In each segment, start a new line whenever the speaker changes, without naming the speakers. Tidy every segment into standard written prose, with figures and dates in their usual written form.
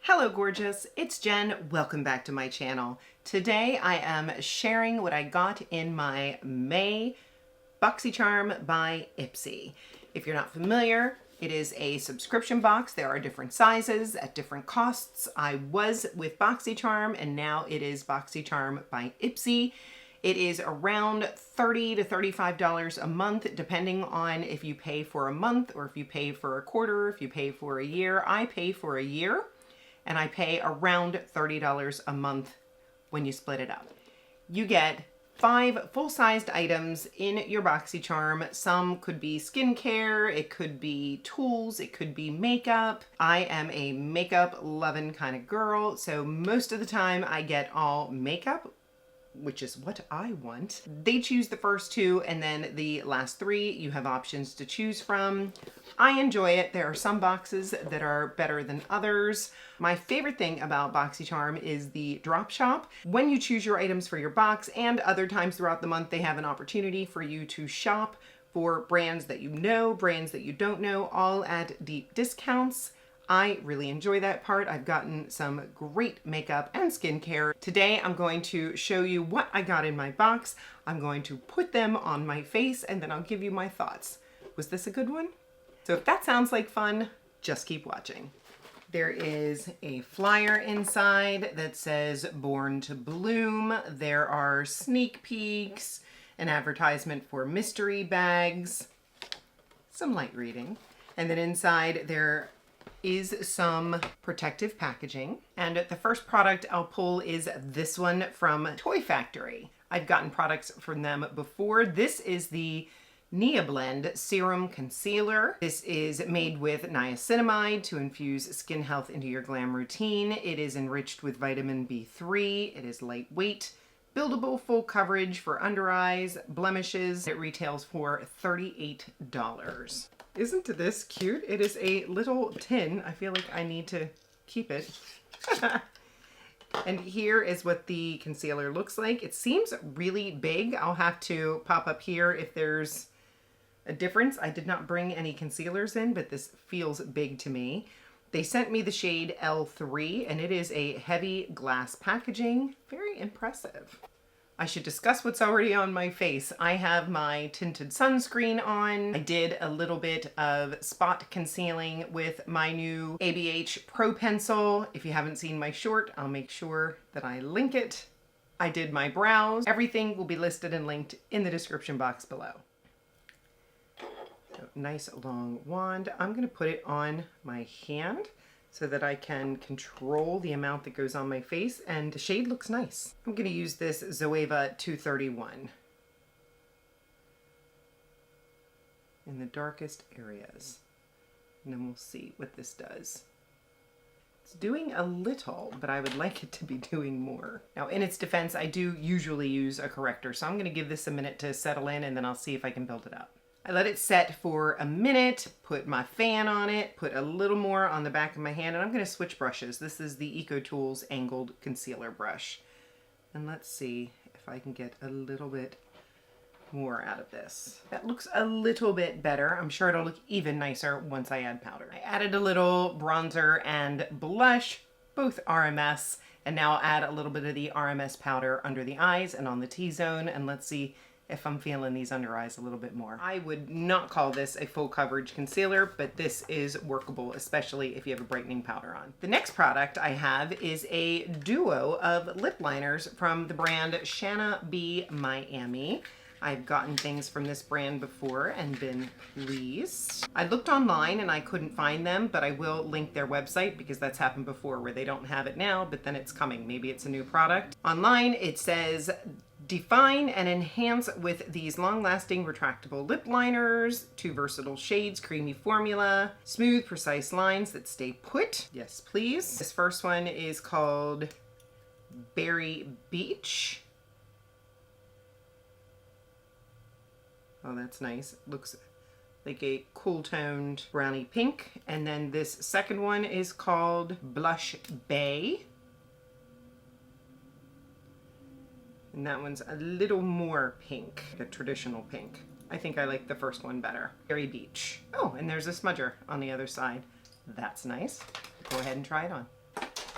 Hello gorgeous, it's Jen. Welcome back to my channel. Today I am sharing what I got in my May Boxycharm by Ipsy. If you're not familiar, it is a subscription box. There are different sizes at different costs. I was with Boxycharm and now it is Boxycharm by Ipsy. It is around $30 to $35 a month, depending on if you pay for a month or if you pay for a quarter, if you pay for a year. I pay for a year. And I pay around $30 a month when you split it up. You get 5 full-sized items in your Boxycharm. Some could be skincare, it could be tools, it could be makeup. I am a makeup loving kind of girl, so most of the time I get all makeup, which is what I want. They choose the first 2 and then the last 3 you have options to choose from. I enjoy it. There are some boxes that are better than others. My favorite thing about Boxycharm is the drop shop. When you choose your items for your box and other times throughout the month, they have an opportunity for you to shop for brands that you know, brands that you don't know, all at deep discounts. I really enjoy that part. I've gotten some great makeup and skincare. Today, I'm going to show you what I got in my box. I'm going to put them on my face and then I'll give you my thoughts. Was this a good one? So if that sounds like fun, just keep watching. There is a flyer inside that says Born to Bloom. There are sneak peeks, an advertisement for mystery bags, some light reading, and then inside there is some protective packaging. And the first product I'll pull is this one from Toy Factory. I've gotten products from them before. This is the Nia Blend Serum Concealer. This is made with niacinamide to infuse skin health into your glam routine. It is enriched with vitamin B3. It is lightweight, buildable, full coverage for under eyes, blemishes. It retails for $38. Isn't this cute? It is a little tin. I feel like I need to keep it. And here is what the concealer looks like. It seems really big. I'll have to pop up here if there's a difference. I did not bring any concealers in, but this feels big to me. They sent me the shade L3 and it is a heavy glass packaging. Very impressive. I should discuss what's already on my face. I have my tinted sunscreen on. I did a little bit of spot concealing with my new ABH Pro Pencil. If you haven't seen my short, I'll make sure that I link it. I did my brows. Everything will be listed and linked in the description box below. So, nice long wand. I'm gonna put it on my hand so that I can control the amount that goes on my face, and the shade looks nice. I'm gonna use this Zoeva 231 in the darkest areas. And then we'll see what this does. It's doing a little, but I would like it to be doing more. Now, in its defense, I do usually use a corrector, so I'm gonna give this a minute to settle in and then I'll see if I can build it up. I let it set for a minute, put my fan on it, put a little more on the back of my hand, and I'm gonna switch brushes. This is the EcoTools Angled Concealer Brush. And let's see if I can get a little bit more out of this. That looks a little bit better. I'm sure it'll look even nicer once I add powder. I added a little bronzer and blush, both RMS, and now I'll add a little bit of the RMS powder under the eyes and on the T-zone, and let's see if I'm feeling these under eyes a little bit more. I would not call this a full coverage concealer, but this is workable, especially if you have a brightening powder on. The next product I have is a duo of lip liners from the brand Shanna B Miami. I've gotten things from this brand before and been pleased. I looked online and I couldn't find them, but I will link their website because that's happened before where they don't have it now, but then it's coming. Maybe it's a new product. Online it says, define and enhance with these long-lasting retractable lip liners, 2 versatile shades, creamy formula, smooth, precise lines that stay put. Yes, please. This first one is called Berry Beach. Oh, that's nice. Looks like a cool toned brownie pink. And then this second one is called Blush Bay. And that one's a little more pink, the traditional pink. I think I like the first one better. Berry Beach. Oh, and there's a smudger on the other side. That's nice. Go ahead and try it on.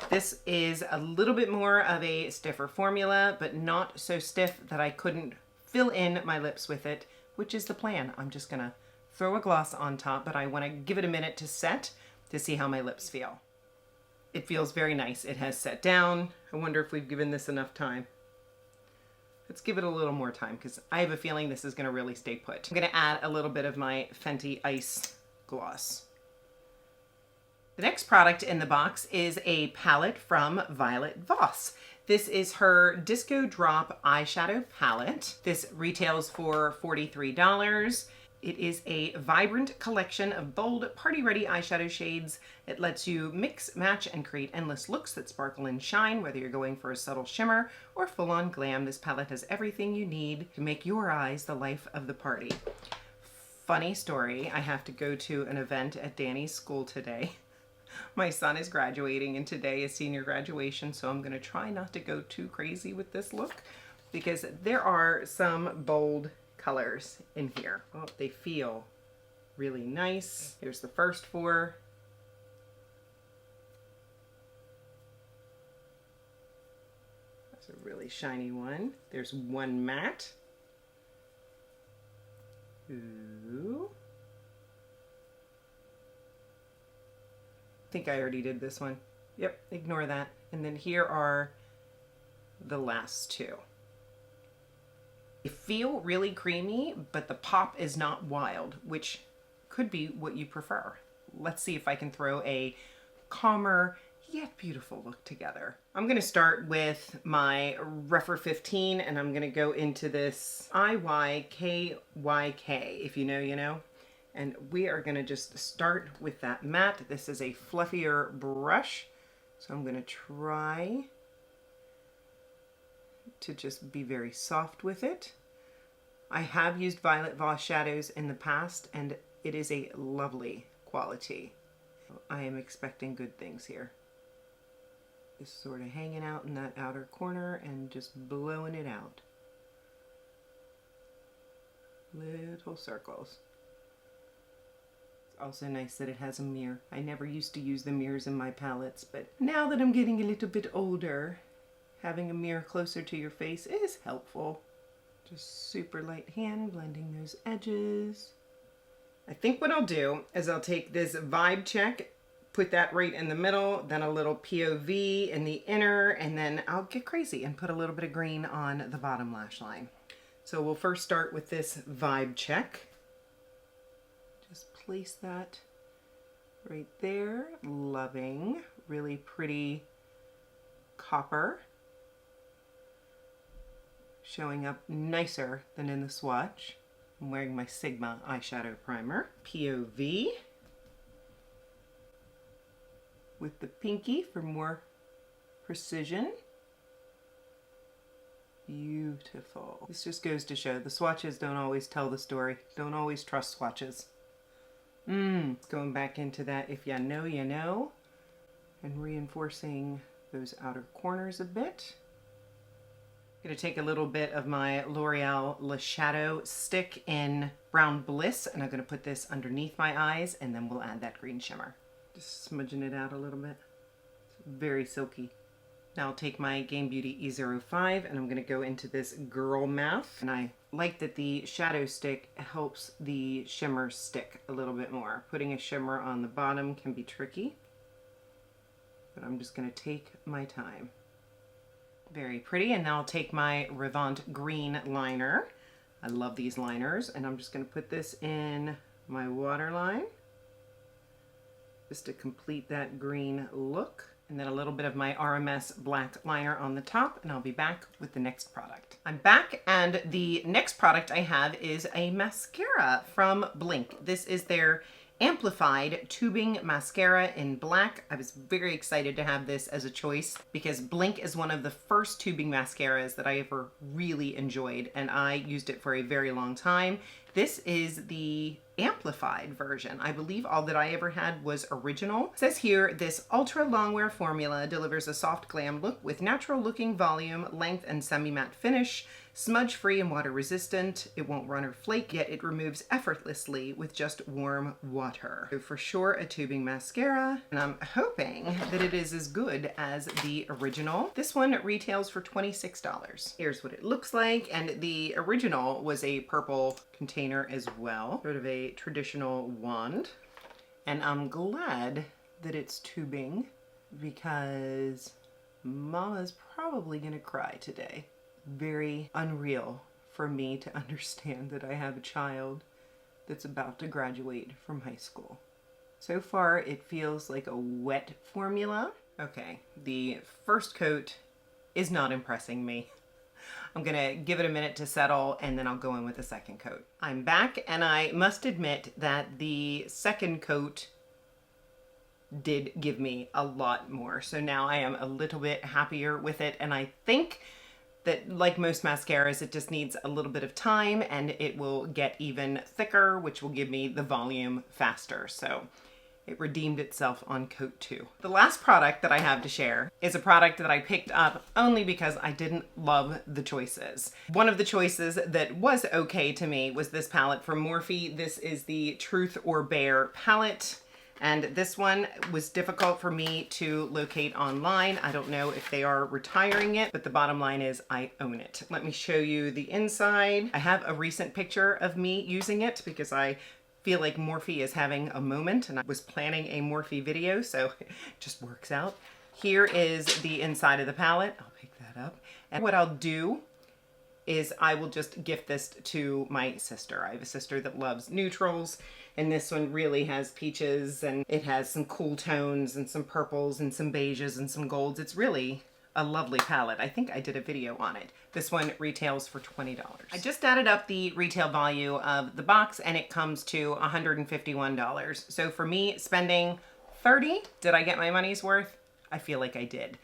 This is a little bit more of a stiffer formula, but not so stiff that I couldn't fill in my lips with it, which is the plan. I'm just gonna throw a gloss on top, but I wanna give it a minute to set to see how my lips feel. It feels very nice. It has set down. I wonder if we've given this enough time. Let's give it a little more time because I have a feeling this is gonna really stay put. I'm gonna add a little bit of my Fenty Ice gloss. The next product in the box is a palette from Violet Voss. This is her Disco Drop eyeshadow palette. This retails for $43. It is a vibrant collection of bold, party-ready eyeshadow shades. It lets you mix, match, and create endless looks that sparkle and shine, whether you're going for a subtle shimmer or full-on glam. This palette has everything you need to make your eyes the life of the party. Funny story, I have to go to an event at Danny's school today. My son is graduating and today is senior graduation, so I'm gonna try not to go too crazy with this look because there are some bold colors in here. Oh, they feel really nice. Here's the first four. That's a really shiny one. There's one matte. Ooh. I think I already did this one. Yep, ignore that. And then here are the last two. They feel really creamy, but the pop is not wild, which could be what you prefer. Let's see if I can throw a calmer yet beautiful look together. I'm gonna start with my Rephr 15 and I'm gonna go into this IYKYK. If you know, you know. And we are gonna just start with that matte. This is a fluffier brush, so I'm gonna try to just be very soft with it. I have used Violet Voss shadows in the past and it is a lovely quality. I am expecting good things here. Just sort of hanging out in that outer corner and just blowing it out. Little circles. Also nice that it has a mirror. I never used to use the mirrors in my palettes, but now that I'm getting a little bit older, having a mirror closer to your face is helpful. Just super light hand, blending those edges. I think what I'll do is I'll take this Vibe Check, put that right in the middle, then a little POV in the inner, and then I'll get crazy and put a little bit of green on the bottom lash line. So we'll first start with this Vibe Check. Just place that right there. Loving, really pretty copper. Showing up nicer than in the swatch. I'm wearing my Sigma eyeshadow primer. POV with the pinky for more precision. Beautiful. This just goes to show the swatches don't always tell the story. Don't always trust swatches. Going back into that if you know, you know. And reinforcing those outer corners a bit. I'm going to take a little bit of my L'Oreal Le Shadow stick in Brown Bliss and I'm going to put this underneath my eyes and then we'll add that green shimmer. Just smudging it out a little bit. It's very silky. Now I'll take my JennDBeauty E05 and I'm going to go into this Girl Math. And I like that the shadow stick helps the shimmer stick a little bit more. Putting a shimmer on the bottom can be tricky, but I'm just going to take my time. Very pretty. And now I'll take my Revant green liner. I love these liners and I'm just going to put this in my waterline just to complete that green look. And then a little bit of my RMS black liner on the top, and I'll be back with the next product. I'm back, and the next product I have is a mascara from Blink. This is their Amplified Tubing Mascara in black. I was very excited to have this as a choice because Blink is one of the first tubing mascaras that I ever really enjoyed, and I used it for a very long time. This is the amplified version. I believe all that I ever had was original. It says here, this ultra longwear formula delivers a soft glam look with natural looking volume, length, and semi-matte finish. Smudge-free and water-resistant. It won't run or flake, yet it removes effortlessly with just warm water. So for sure, a tubing mascara, and I'm hoping that it is as good as the original. This one retails for $26. Here's what it looks like, and the original was a purple container as well. Sort of a traditional wand. And I'm glad that it's tubing because Mama's probably gonna cry today. Very unreal for me to understand that I have a child that's about to graduate from high school. So far, it feels like a wet formula. Okay, the first coat is not impressing me. I'm gonna give it a minute to settle and then I'll go in with the second coat. I'm back and I must admit that the second coat did give me a lot more. So now I am a little bit happier with it, and I think that, like most mascaras, it just needs a little bit of time and it will get even thicker, which will give me the volume faster. So it redeemed itself on coat 2. The last product that I have to share is a product that I picked up only because I didn't love the choices. One of the choices that was okay to me was this palette from Morphe. This is the Truth or Bear palette. And this one was difficult for me to locate online. I don't know if they are retiring it, but the bottom line is I own it. Let me show you the inside. I have a recent picture of me using it because I feel like Morphe is having a moment, and I was planning a Morphe video, so it just works out. Here is the inside of the palette. I'll pick that up. And what I'll do is I will just gift this to my sister. I have a sister that loves neutrals, and this one really has peaches, and it has some cool tones and some purples and some beiges and some golds. It's really a lovely palette. I think I did a video on it. This one retails for $20. I just added up the retail value of the box and it comes to $151. So for me, spending $30, did I get my money's worth? I feel like I did.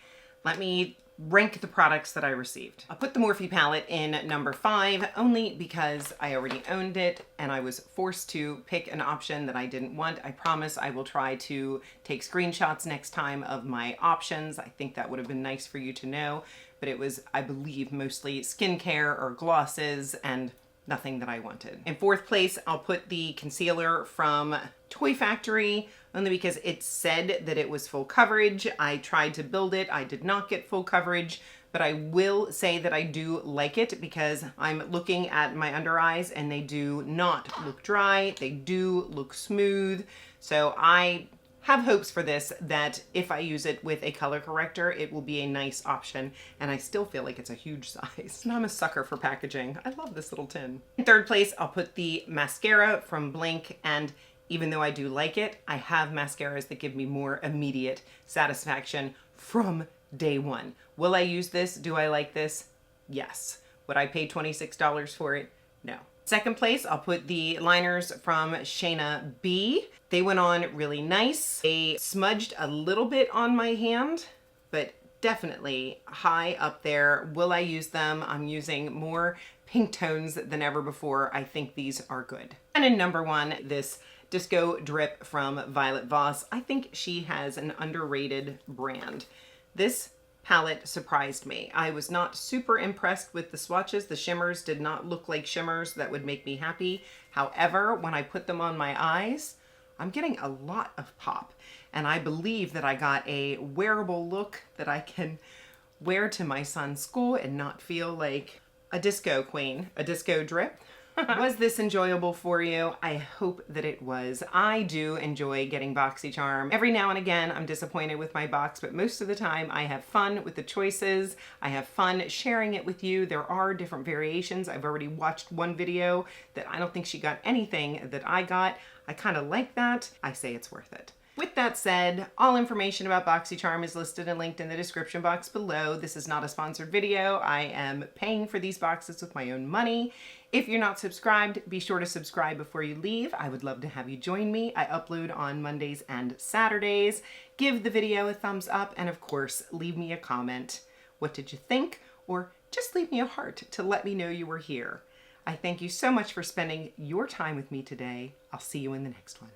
Let me rank the products that I received. I'll put the Morphe palette in number 5 only because I already owned it and I was forced to pick an option that I didn't want. I promise I will try to take screenshots next time of my options. I think that would have been nice for you to know, but it was, I believe, mostly skincare or glosses and nothing that I wanted. In 4th place, I'll put the concealer from Toy Factory, only because it said that it was full coverage. I tried to build it. I did not get full coverage, but I will say that I do like it because I'm looking at my under eyes and they do not look dry. They do look smooth. So I have hopes for this that if I use it with a color corrector, it will be a nice option. And I still feel like it's a huge size. And I'm a sucker for packaging. I love this little tin. In 3rd place, I'll put the mascara from Blink, and even though I do like it, I have mascaras that give me more immediate satisfaction from day one. Will I use this? Do I like this? Yes. Would I pay $26 for it? No. 2nd place, I'll put the liners from Shayna B. They went on really nice. They smudged a little bit on my hand, but definitely high up there. Will I use them? I'm using more pink tones than ever before. I think these are good. And in number 1, this Disco Drip from Violet Voss. I think she has an underrated brand. This palette surprised me. I was not super impressed with the swatches. The shimmers did not look like shimmers that would make me happy. However, when I put them on my eyes, I'm getting a lot of pop. And I believe that I got a wearable look that I can wear to my son's school and not feel like a disco queen, a disco drip. Was this enjoyable for you? I hope that it was. I do enjoy getting Boxycharm. Every now and again, I'm disappointed with my box, but most of the time I have fun with the choices. I have fun sharing it with you. There are different variations. I've already watched one video that I don't think she got anything that I got. I kind of like that. I say it's worth it. With that said, all information about Boxycharm is listed and linked in the description box below. This is not a sponsored video. I am paying for these boxes with my own money. If you're not subscribed, be sure to subscribe before you leave. I would love to have you join me. I upload on Mondays and Saturdays. Give the video a thumbs up and of course, leave me a comment. What did you think? Or just leave me a heart to let me know you were here. I thank you so much for spending your time with me today. I'll see you in the next one.